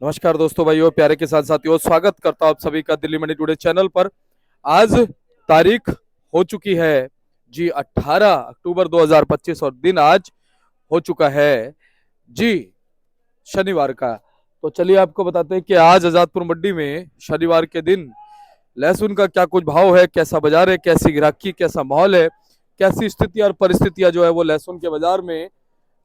नमस्कार दोस्तों, भाइयों, प्यारे के साथ साथियों, स्वागत करता हूं आप सभी का दिल्ली मनी टुडे चैनल पर। आज तारीख हो चुकी है जी 18 अक्टूबर 2025 और दिन आज हो चुका है जी शनिवार का। तो चलिए आपको बताते हैं कि आज आजादपुर मंडी में शनिवार के दिन लहसुन का क्या कुछ भाव है, कैसा बाजार है, कैसी ग्राहकी, कैसा माहौल है, कैसी स्थिति और परिस्थितियां जो है वो लहसुन के बाजार में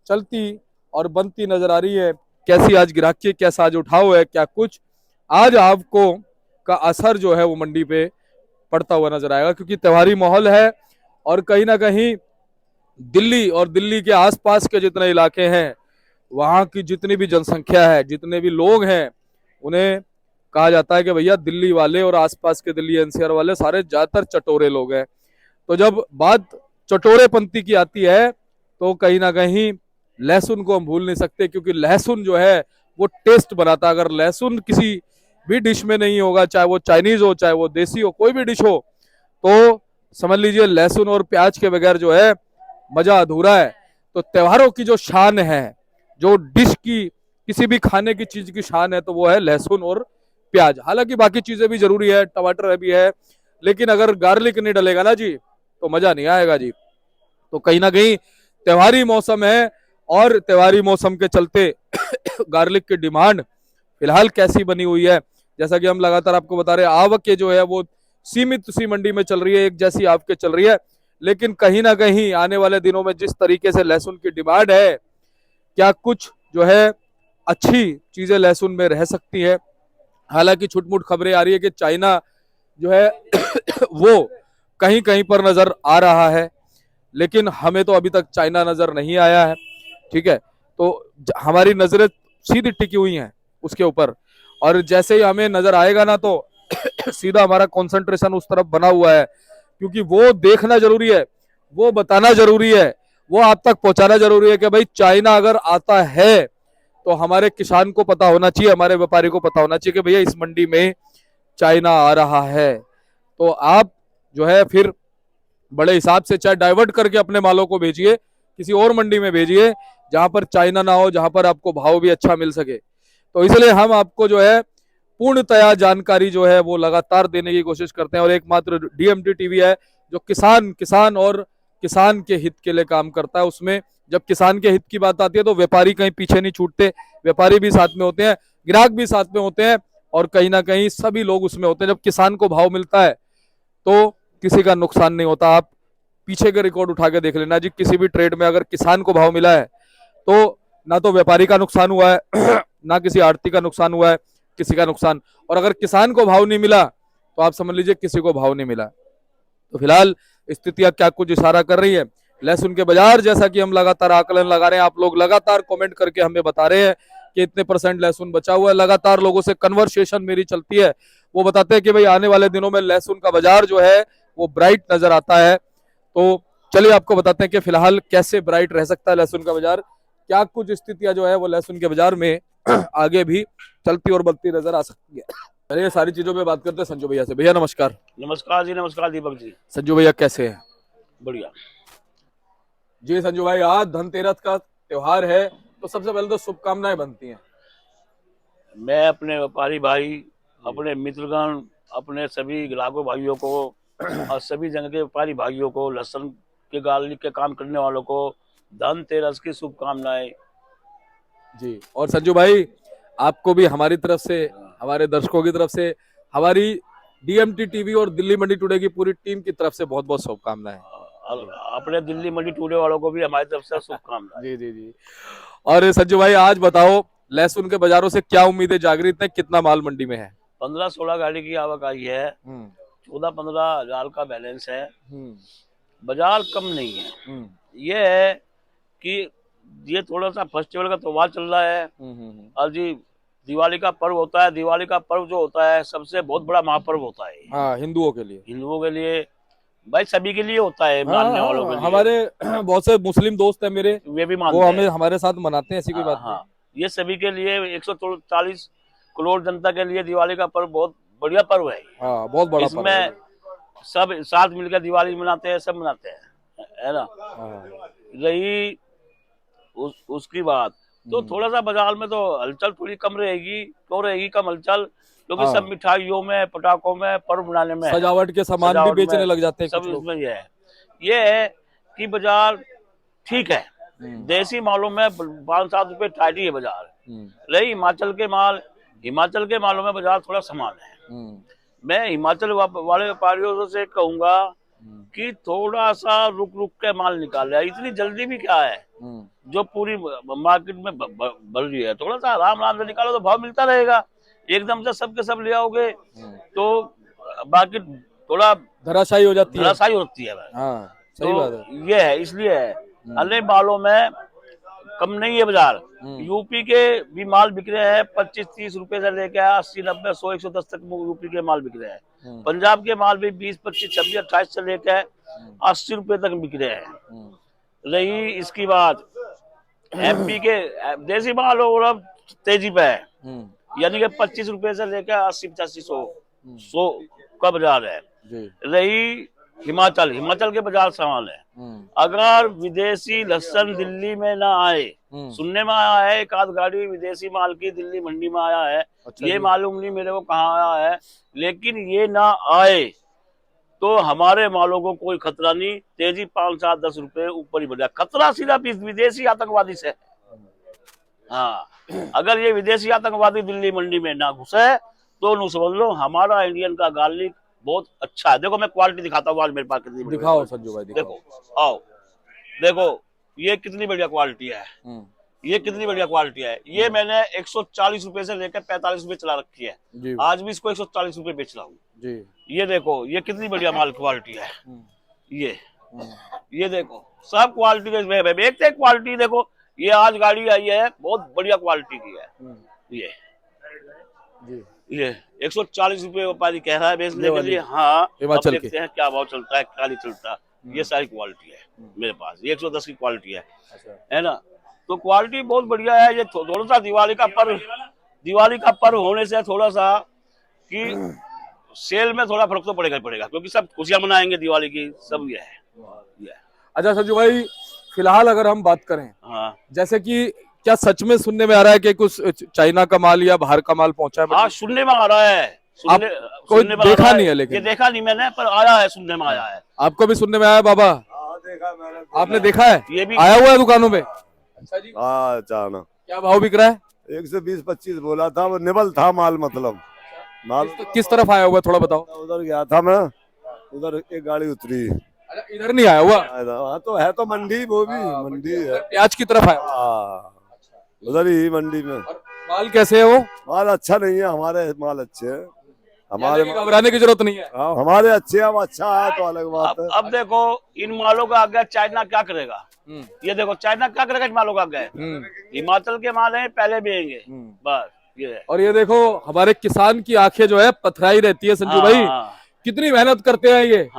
चलती और बनती नजर आ रही है। कैसी आज ग्राहकी, कैसा आज उठाव है, क्या कुछ आज आपको का असर जो है वो मंडी पे पड़ता हुआ नजर आएगा, क्योंकि त्योहारी माहौल है। और कहीं ना कहीं दिल्ली और दिल्ली के आसपास के जितने इलाके हैं, वहां की जितनी भी जनसंख्या है, जितने भी लोग हैं, उन्हें कहा जाता है कि भैया दिल्ली वाले और आसपास के दिल्ली एनसीआर वाले सारे ज्यादातर चटोरे लोग हैं। तो जब बात चटोरेपंथी की आती है तो कहीं ना कहीं लहसुन को हम भूल नहीं सकते, क्योंकि लहसुन जो है वो टेस्ट बनाता है। अगर लहसुन किसी भी डिश में नहीं होगा, चाहे वो चाइनीज हो, चाहे वो देसी हो, कोई भी डिश हो, तो समझ लीजिए लहसुन और प्याज के बगैर जो है मजा अधूरा है। तो त्योहारों की जो शान है, जो डिश की, किसी भी खाने की चीज की शान है, तो वो है लहसुन और प्याज। हालांकि बाकी चीजें भी जरूरी है, टमाटर भी है, लेकिन अगर गार्लिक नहीं डलेगा ना जी तो मजा नहीं आएगा जी। तो कहीं ना कहीं त्योहारी मौसम है और त्योहारी मौसम के चलते गार्लिक की डिमांड फिलहाल कैसी बनी हुई है, जैसा कि हम लगातार आपको बता रहे हैं, आवक जो है वो सीमित सी मंडी में चल रही है, एक जैसी आवक चल रही है। लेकिन कहीं ना कहीं आने वाले दिनों में जिस तरीके से लहसुन की डिमांड है, क्या कुछ जो है अच्छी चीजें लहसुन में रह सकती है। हालांकि छुटमुट खबरें आ रही है कि चाइना जो है वो कहीं कहीं पर नजर आ रहा है, लेकिन हमें तो अभी तक चाइना नजर नहीं आया है। ठीक है, तो हमारी नजरें सीधी टिकी हुई हैं उसके ऊपर, और जैसे ही हमें नजर आएगा ना तो सीधा हमारा कंसंट्रेशन उस तरफ बना हुआ है, क्योंकि वो देखना जरूरी है, वो बताना जरूरी है, वो आप तक पहुंचाना जरूरी है कि भाई चाइना अगर आता है तो हमारे किसान को पता होना चाहिए, हमारे व्यापारी को पता होना चाहिए कि भैया इस मंडी में चाइना आ रहा है। तो आप जो है फिर बड़े हिसाब से चाहे डाइवर्ट करके अपने मालों को भेजिए, किसी और मंडी में भेजिए जहां पर चाइना ना हो, जहां पर आपको भाव भी अच्छा मिल सके। तो इसलिए हम आपको जो है पूर्णतया जानकारी जो है वो लगातार देने की कोशिश करते हैं, और एकमात्र डीएमटी टीवी है जो किसान किसान और किसान के हित के लिए काम करता है। उसमें जब किसान के हित की बात आती है तो व्यापारी कहीं पीछे नहीं छूटते, व्यापारी भी साथ में होते हैं, ग्राहक भी साथ में होते हैं, और कहीं ना कहीं सभी लोग उसमें होते हैं। जब किसान को भाव मिलता है तो किसी का नुकसान नहीं होता। आप पीछे के रिकॉर्ड उठा के देख लेना जी, किसी भी ट्रेड में अगर किसान को भाव मिला है तो ना तो व्यापारी का नुकसान हुआ है ना किसी आड़ती का नुकसान हुआ है, किसी का नुकसान। और अगर किसान को भाव नहीं मिला तो आप समझ लीजिए किसी को भाव नहीं मिला। तो फिलहाल स्थितियां क्या कुछ इशारा कर रही है लहसुन के बाजार, जैसा कि हम लगातार आकलन लगा रहे हैं, आप लोग लगातार कमेंट करके हमें बता रहे हैं कि इतने परसेंट लहसुन बचा हुआ है। लगातार लोगों से कन्वर्सेशन मेरी चलती है, वो बताते हैं कि भाई आने वाले दिनों में लहसुन का बाजार जो है वो ब्राइट नजर आता है। तो चलिए आपको बताते हैं कि फिलहाल कैसे ब्राइट रह सकता है लहसुन का बाजार, क्या कुछ स्थितियां जो है वो लहसुन के बाजार में आगे भी चलती और बढ़ती नजर आ सकती है। चलिए सारी चीजों पे बात करते हैं संजू भैया से। भैया नमस्कार। नमस्कार जी, नमस्कार दीपक जी। संजू भैया कैसे हैं? बढ़िया जी संजू भाई, आज धनतेरस का त्योहार है, तो सबसे पहले तो शुभकामनाएं बनती हैं। मैं अपने व्यापारी भाई, अपने मित्रगण, अपने सभी ग्राहकों भाइयों को और सभी जगह के व्यापारी भाइयों को, लहसुन के गार्लिक के काम करने वालों को धनतेरस की शुभकामनाएं। जी, और संजू भाई आपको भी हमारी तरफ से, हमारे दर्शकों की तरफ से, हमारी डीएमटी टीवी और दिल्ली मंडी टुडे की पूरी टीम की तरफ से बहुत बहुत शुभकामनाएं। और अपने दिल्ली मंडी टूडे वालों को भी हमारी तरफ से शुभकामनाएं। जी जी जी। और संजू भाई आज बताओ, लहसुन के बाजारों से क्या उम्मीदें जागृत हैं, कितना माल मंडी में है? 15-16 गाड़ी की आवक आई है, 14-15 हजार का बैलेंस है। बाजार कम नहीं है। ये है कि ये थोड़ा सा फेस्टिवल का त्योहार चल रहा है। और जी दिवाली का पर्व होता है, दिवाली का पर्व जो होता है सबसे बहुत बड़ा महापर्व होता है। हाँ, हिंदुओं के लिए, हिंदुओं के लिए, भाई सभी के लिए होता है, मानने वालों के लिए। हमारे बहुत से मुस्लिम दोस्त हैं मेरे, वे भी वो मानते हमें हैं। हमारे साथ मनाते हैं, ऐसी कोई बात नहीं। हाँ, ये सभी के लिए 140 करोड़ जनता के लिए दिवाली का पर्व बहुत बढ़िया पर्व है। हाँ, बहुत बड़ा पर्व है। इसमें सब साथ मिलकर दिवाली मनाते हैं, सब मनाते हैं, है ना। रही उसकी बात, तो थोड़ा सा बाजार में तो हलचल थोड़ी कम रहेगी। क्यों रहेगी कम हलचल? क्योंकि हाँ। सब मिठाइयों में, पटाखों में, पर्व मनाने में है। सजावट के सामान भी सजावट बेचने में लग जाते हैं सब कुछ लोग। इसमें ये है कि बाजार ठीक है। देसी मालों में 5-7 रुपए टाइट ही है बाजार। रही हिमाचल के माल, हिमाचल के मालों में बाजार थोड़ा समान है। मैं हिमाचल वाले व्यापारियों से कहूंगा कि थोड़ा सा रुक रुक के माल निकाले। इतनी जल्दी भी क्या है, जो पूरी मार्केट में बढ़ रही है, थोड़ा सा आराम आराम से निकालो तो भाव मिलता रहेगा। एकदम से सब के सब ले आओगे तो मार्केट थोड़ा धराशायी हो जाती है। धराशायी होती है। हाँ, सही तो बात है। ये है, इसलिए है। अन्य मालों में कम नहीं है बाजार। यूपी के भी माल बिक रहे हैं 25-30 रुपए से लेकर 80-90 100-110 तक यूपी के माल बिक रहे हैं। पंजाब के माल भी 20-25-26-28 से लेकर 80 रुपए तक बिक रहे हैं। रही इसकी बात एमपी के देसी माल और तेजी पे है, यानी कि 25 रुपए से लेकर 80-85-100 का बाजार है। रही हिमाचल, हिमाचल के बाजार सवाल है। अगर विदेशी लहसुन दिल्ली में ना आए, सुनने में आया है एक आध गाड़ी विदेशी माल की दिल्ली मंडी में आया है। अच्छा ये जी। मालूम नहीं मेरे को कहाँ आया है, लेकिन ये ना आए तो हमारे मालों को कोई खतरा नहीं। तेजी 5-7-10 रुपए ऊपर ही बढ़ जाए। खतरा सिर्फ इस विदेशी आतंकवादी से। हाँ, अगर ये विदेशी आतंकवादी दिल्ली मंडी में ना घुसे तो नू समझ लो हमारा इंडियन का गार्लिक बहुत अच्छा है। देखो मैं क्वालिटी दिखाता हूँ आज मेरे पास कितनी बढ़िया। दिखाओ संजू भाई, दिखाओ। देखो आओ, देखो ये कितनी बढ़िया क्वालिटी है। ये कितनी बढ़िया क्वालिटी है। ये मैंने 140 रुपए से लेकर 45 रुपए चला रखी है जी। आज भी इसको 140 रुपए बेच रहा हूँ जी। ये देखो, ये कितनी बढ़िया माल क्वालिटी है। ये देखो सब क्वालिटी के एक से क्वालिटी। देखो ये आज गाड़ी आई है, बहुत बढ़िया क्वालिटी की है। ये जी। ये 140 रुपए व्यापारी कह रहा है बेचने के लिए। हाँ, अब हिमाचल देखते हैं क्या भाव चलता है, क्या नहीं चलता। ये सारी क्वालिटी है मेरे पास। ये 110 की क्वालिटी है ना। तो क्वालिटी बहुत बढ़िया है। ये थोड़ा सा दिवाली का पर्व होने से थोड़ा सा कि सेल में थोड़ा फर्क तो पड़ेगा क्योंकि सब खुशियां मनाएंगे दिवाली की, सब ये है। अच्छा संजू भाई, फिलहाल अगर हम बात करें, हाँ, जैसे कि क्या सच में सुनने में आ रहा है कि कुछ चाइना का माल या बाहर का माल पहुंचा है? हाँ सुनने में आ रहा है। कोई सुनने में आ देखा रहा है। नहीं है लेकिन? ये देखा नहीं मैंने, पर आया है, सुनने में आया है। आपको भी सुनने में आया बाबा? देखा मैंने। आपने देखा है? ये भी आया हुआ है दुकानों में? अच्छा जी। हाँ चाना क्या भाव बिक रहा है? 120-25 बोला था, वो निबल था माल, मतलब माल। किस तरफ आया हुआ है थोड़ा बताओ। उधर गया था मैं, उधर एक गाड़ी उतरी। अच्छा, इधर नहीं आया हुआ? हाँ तो है, तो मंडी, वो भी मंडी है। प्याज की तरफ आया हुआ? हाँ, उधर ही मंडी में। और माल कैसे है वो? माल अच्छा नहीं है, हमारे माल अच्छे हैं। हमारे घबराने की जरूरत नहीं है। हाँ, हमारे अच्छे हैं, अब अच्छा है तो अलग बात है। अब देखो इन मालों का आगे चाइना क्या करेगा। ये देखो चाइना क्या करेगा इन मालों का आगे। हिमाचल के माल हैं, पहले भी बस ये है। और ये देखो हमारे किसान की आंखें जो है पथराई रहती है संजू भाई। कितनी मेहनत करते हैं ये।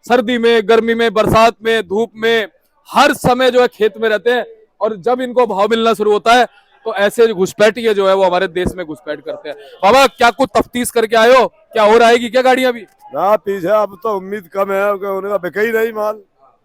सर्दी में, गर्मी में, बरसात में, धूप में, हर समय जो है खेत में रहते हैं। और जब इनको भाव मिलना शुरू होता है तो ऐसे घुसपैठिए जो है वो हमारे देश में घुसपैठ करते हैं। बाबा क्या कुछ तफ्तीश करके आए हो? क्या हो रहेगी क्या गाड़ियां अभी? ना पीछे अब तो उम्मीद कम है, उनका बिके ही नहीं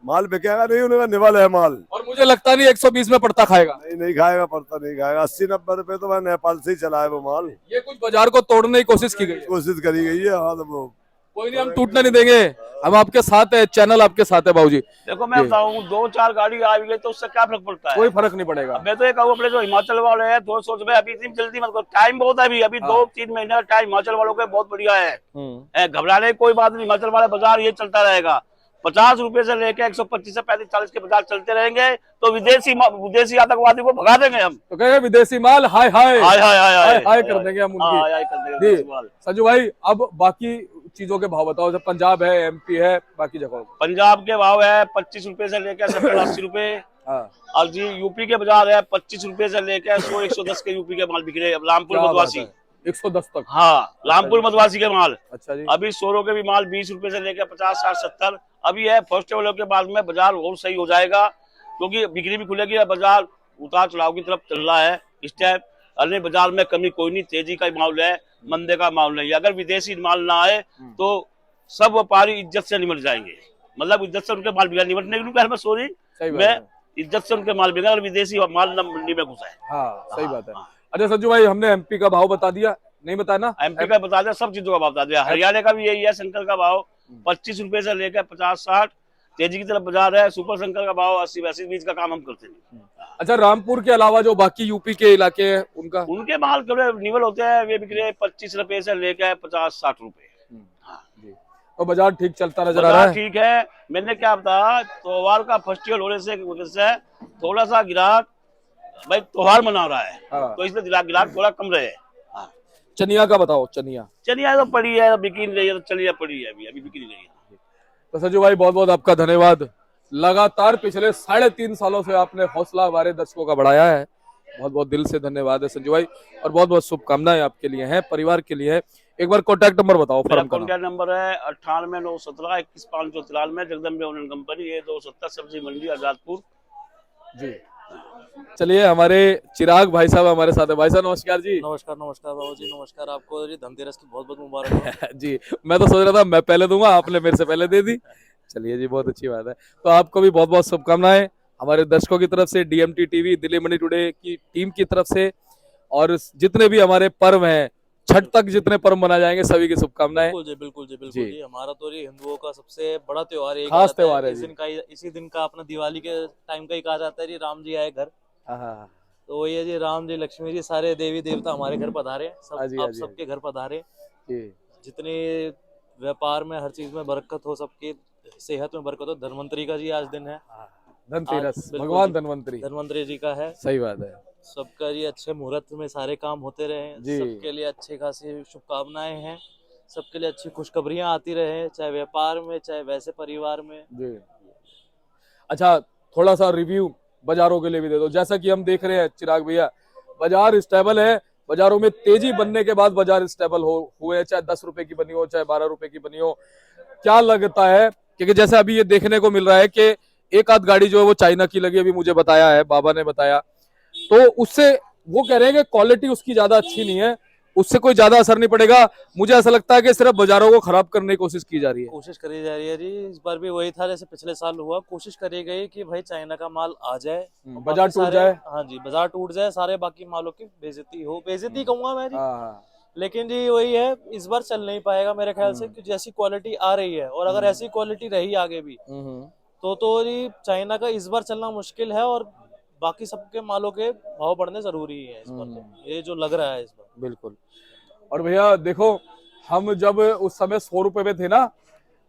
माल बिकेगा नहीं, उनका निवल है माल। और मुझे लगता नहीं 120 में पड़ता खाएगा। नहीं खाएगा, पड़ता नहीं खाएगा। 80-90 रुपए तो मैं नेपाल से ही चला है वो माल। ये कुछ बाजार को तोड़ने की कोशिश की गई है। कोशिश करी गई है। हाँ तो वो कोई नहीं, हम टूटने नहीं देंगे। हम आपके साथ है, चैनल आपके साथ है बाबूजी। देखो मैं बताऊं 2-4 गाड़ी आ गई तो उससे क्या फर्क पड़ता है? कोई फर्क नहीं पड़ेगा। मैं तो ये कहूँ अपने जो हिमाचल वाले हैं 200 रुपए अभी इतनी जल्दी मत करो, टाइम बहुत है अभी 2-3 महीने का टाइम हिमाचल वालों के बहुत बढ़िया है। घबराने की कोई बात नहीं। हिमाचल वाले बाजार ये चलता रहेगा। 50 रुपए से लेकर 125 से 35-40 के बाजार चलते रहेंगे तो विदेशी आतंकवादी को भगा देंगे हम। तो कहेंगे विदेशी माल हाय हाय हाय हाय हाय हाय हाय कर देंगे हम उनकी। हाय कर देंगे विदेशी माल। संजू भाई अब बाकी चीजों के भाव बताओ। जब पंजाब है, एमपी है, बाकी जगहों पंजाब के भाव है 25 रुपए से लेकर 70-80 रुपए। और जी यूपी के बाजार है 25 रुपए से लेकर 100-110 के यूपी के माल बिक रहे हैं। रामपुर मधवासी 110 तक। हाँ, रामपुर मधवासी के माल। अच्छा जी। अभी सोरो के भी माल 20 रुपए से लेकर 50, 60, 70 अभी है। फेस्टिवल के बाद में बाजार और सही हो जाएगा क्योंकि बिक्री भी खुलेगी। बाजार उतार चढ़ाव की तरफ चल रहा है इस टाइम। अन्य बाजार में कमी कोई नहीं, तेजी का माहौल है, मंदे का माहौल नहीं। अगर विदेशी माल ना आए तो सब व्यापारी इज्जत से निमट जाएंगे। मतलब इज्जत से उनके माल बिका निमटने के लिए सॉरी मैं इज्जत से उनके माल बिका, और विदेशी माल न मंडी में घुसा है। हाँ सही बात है। हाँ। अच्छा संजू भाई, हमने एमपी का भाव बता दिया, नहीं बताया ना? एमपी का बता दिया, सब चीजों का भाव बता दिया। हरियाणा का भी यही है, शंकर का भाव 25 रुपए से लेकर 50-60 तेजी की तरफ बाजार है। सुपर शंकर का भाव 80-82 बीच का काम हम करते हैं। अच्छा, रामपुर के अलावा जो बाकी यूपी के इलाके हैं उनका? उनके माल थोड़े निवल होते हैं, वे बिक रहे 25 रुपए से लेकर 50-60 रुपए। तो बाजार ठीक चलता नजर आ रहा है? ठीक है। मैंने क्या बताया, त्योहार का फेस्टिवल होने से वजह से थोड़ा सा ग्राहक भाई त्योहार मना रहा है, हाँ। तो इसलिए ग्राहक थोड़ा कम रहे। हाँ। चनिया का बताओ। चनिया चलिए तो पड़ी है, बिकी नहीं रही है, तो चलिए पड़ी है, अभी बिकी नहीं रही है। तो संजू भाई बहुत बहुत आपका धन्यवाद। लगातार पिछले 3.5 सालों से आपने हौसला हमारे दर्शकों का बढ़ाया है, बहुत बहुत दिल से धन्यवाद है संजू भाई, और बहुत बहुत शुभकामनाएं आपके लिए हैं, परिवार के लिए है। एक बार कॉन्टैक्ट नंबर बताओ मेरा फर्म का। कॉन्टैक्ट नंबर है 9891711593 जगदम्बे ऑनलाइन कंपनी, ये 270 सब्जी मंडी आजादपुर जी। चलिए, हमारे चिराग भाई साहब हमारे साथ है। भाई साहब नमस्कार जी। नमस्कार नमस्कार बाबू जी, नमस्कार। आपको जी धनतेरस की बहुत बहुत मुबारक हो। जी, मैं तो सोच रहा था मैं पहले दूंगा, आपने मेरे से पहले दे दी। चलिए जी, बहुत अच्छी बात है। तो आपको भी बहुत बहुत शुभकामनाएं हमारे दर्शकों की तरफ से, डीएमटी टीवी, दिल्ली मंडी टुडे की टीम की तरफ से, और जितने भी हमारे पर्व हैं, छठ तक जितने पर्व मनाए जाएंगे, सभी की शुभकामनाएं। बिल्कुल जी, बिल्कुल जी, बिल्कुल जी। जी। हमारा तो ये हिंदुओं का सबसे बड़ा त्योहार है, खास त्योहार है इस जी। दिन का, इसी दिन का अपना दिवाली के टाइम का ही कहा जाता है जी, राम जी आए घर। हाँ, तो वही है जी, राम जी, लक्ष्मी जी, सारे देवी देवता हमारे घर पधारे, सब हाँ जी, आप हाँ जी, सबके घर पधारे। जी। जितने व्यापार में, हर चीज में बरकत हो, सबकी सेहत में बरकत हो। धन्वंतरी का जी आज दिन है, धनतेरस, बिल्कुल भगवान जी। धन्वंतरी। धन्वंतरी जी का है। सही बात है सबका जी अच्छे मुहूर्त में सारे काम होते रहे, जी। सबके लिए अच्छी खासी शुभकामनाएं हैं, सबके लिए अच्छी खुशखबरियां आती रहे, चाहे व्यापार में, चाहे वैसे परिवार में जी। अच्छा, थोड़ा सा रिव्यू बाजारों के लिए भी दे दो। जैसा कि हम देख रहे हैं चिराग भैया, बाजार स्टेबल है, बाजारों में तेजी बनने के बाद बाजार स्टेबल हुए, चाहे 10 रुपए की बनी हो, चाहे 12 रुपए की बनी हो। क्या लगता है, क्योंकि जैसे अभी ये देखने को मिल रहा है कि एक आध गाड़ी जो है वो चाइना की लगी, अभी मुझे बताया है, बाबा ने बताया, तो उससे वो कह रहे हैं कि क्वालिटी उसकी ज्यादा अच्छी नहीं है, उससे कोई ज्यादा असर नहीं पड़ेगा। मुझे ऐसा लगता है कि सिर्फ बाजारों को खराब करने की कोशिश की जा रही है। कोशिश करी जा रही है जी। इस बार भी वही था जैसे पिछले साल हुआ, कोशिश करी गई कि भाई चाइना का माल आ जाए, और बाजार बाकी टूट सारे- जाए। हाँ जी, बाजार टूट जाए, सारे बाकी मालों की बेइज्जती हो, बेइज्जती कहूंगा मैं जी। हाँ, लेकिन जी वही है, इस बार चल नहीं पाएगा मेरे ख्याल से, कि जैसी क्वालिटी आ रही है, और अगर ऐसी क्वालिटी रही आगे भी, तो जी चाइना का इस बार चलना मुश्किल है, और बाकी सबके मालों के भाव बढ़ने जरूरी है इस बार, तो ये जो लग रहा है इस बार। बिल्कुल। और भैया देखो, हम जब उस समय 100 रुपए में थे ना,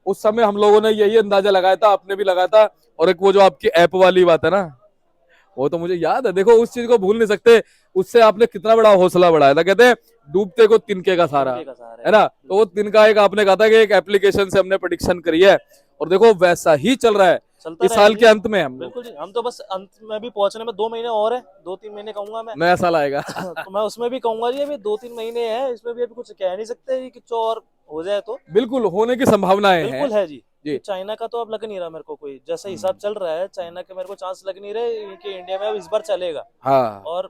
उस समय हम लोगों ने यही अंदाजा लगाया था, आपने भी लगाया था। और एक वो जो आपकी ऐप वाली बात है ना, वो तो मुझे याद है। देखो, उस चीज को भूल नहीं सकते, उससे आपने कितना बड़ा हौसला बढ़ाया था। कहते हैं डूबते को तिनके का सहारा, तिनके का सहारा है ना? तो वो तिनका एक आपने कहा था कि एक एप्लीकेशन से हमने प्रेडिक्शन करी है, और देखो वैसा ही चल रहा है चलता इस रहेगा साल जी। के अंत में। हम बिल्कुल जी, हम तो बस अंत में भी पहुंचने में 2 महीने और है, 2-3 महीने कहूंगा मैं। नया साल आएगा। तो मैं उसमें भी कहूंगा जी, अभी 2-3 महीने हैं, इसमें भी अभी कुछ कह नहीं सकते कि कुछ और हो जाए तो। बिल्कुल होने की संभावनाएं हैं। बिल्कुल है जी। जी। चाइना का तो अब लग नहीं रहा मेरे को, कोई जैसा हिसाब चल रहा है चाइना के, मेरे को चांस लग नहीं रहे कि इंडिया में अब इस बार चलेगा। हाँ, और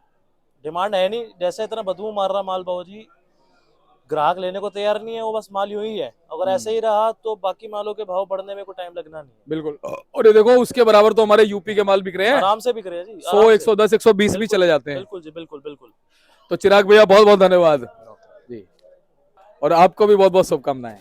डिमांड है नहीं, जैसे इतना बदबू मार रहा माल बाबू जी, ग्राहक लेने को तैयार नहीं है, वो बस माल यूं ही है। अगर ऐसे ही रहा तो बाकी मालों के भाव बढ़ने में कोई टाइम लगना नहीं है। बिल्कुल। और ये देखो, उसके बराबर तो हमारे यूपी के माल बिक रहे हैं, आराम से बिक रहे हैं जी, 100, आराम से। 110, 120 भी चले जाते हैं। बिल्कुल जी, बिल्कुल बिल्कुल। तो चिराग भैया बहुत बहुत धन्यवाद जी, और आपको भी बहुत बहुत शुभकामनाएं।